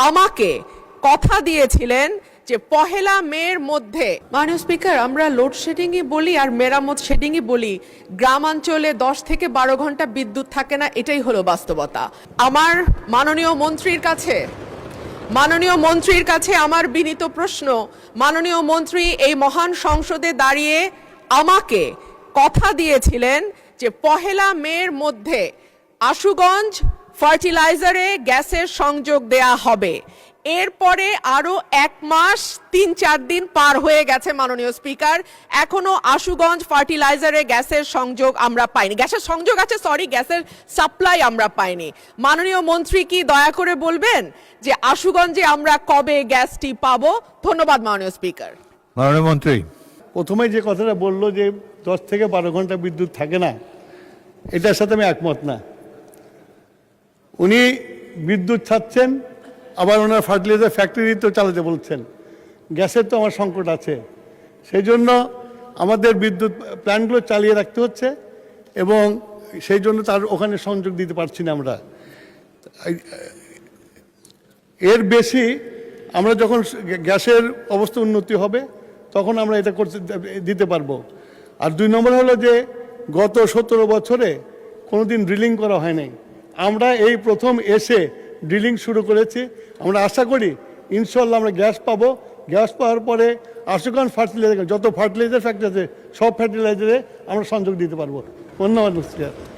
আমাকে কথা দিয়েছিলেন যে পহেলা মের মধ্যে। মাননীয় স্পিকার, আমরা লোডশেডিংই বলি আর মেরামত শেডিংই বলি, গ্রামাঞ্চলে 10 থেকে 12 ঘন্টা বিদ্যুৎ থাকে না, এটাই হলো বাস্তবতা। আমার মাননীয় মন্ত্রীর কাছে আমার বিনীত প্রশ্ন, মাননীয় মন্ত্রী এই মহান সংসদে দাঁড়িয়ে আমাকে কথা দিয়েছিলেন যে পহেলা মের মধ্যে আশুগঞ্জ ফার্টিলাইজারে গ্যাসের সংযোগ দেয়া হবে। এরপরে আরো 1 মাস 3-4 দিন পার হয়ে গেছে মাননীয় স্পিকার, এখনো আশুগঞ্জ ফার্টিলাইজারে গ্যাসের সংযোগ আমরা পাইনি। গ্যাসের সংযোগ আছে, গ্যাসের সাপ্লাই আমরা পাইনি। মাননীয় মন্ত্রী কি দয়া করে বলবেন যে আশুগঞ্জে আমরা কবে গ্যাসটি পাবো? ধন্যবাদ মাননীয় স্পিকার। মাননীয় মন্ত্রী। প্রথমে যে কথাটা বললো যে 10 থেকে 12 ঘন্টা বিদ্যুৎ থাকে না, এটার সাথে আমি একমত না। উনি বিদ্যুৎ ছাড়ছেন, আবার ওনার ফার্টিলাইজার ফ্যাক্টরি তো চালাতে বলছেন। গ্যাসের তো আমার সংকট আছে, সেই জন্য আমাদের বিদ্যুৎ প্ল্যান্টগুলো চালিয়ে রাখতে হচ্ছে এবং সেই জন্য তার ওখানে সংযোগ দিতে পারছি না আমরা। এর বেশি আমরা যখন গ্যাসের অবস্থা উন্নতি হবে তখন আমরা এটা দিতে পারবো। আর 2 নম্বর হলো যে গত 17 বছরে কোনোদিন ড্রিলিং করা হয় নাই, আমরা এই প্রথম এসে ড্রিলিং শুরু করেছি। আমরা আশা করি ইনশাল্লাহ আমরা গ্যাস পাবো। গ্যাস পাওয়ার পরে আশুগঞ্জ ফার্টিলাইজার, যত ফার্টিলাইজার ফ্যাক্টরি আছে সব ফার্টিলাইজারে আমরা সংযোগ দিতে পারবো। ধন্যবাদ।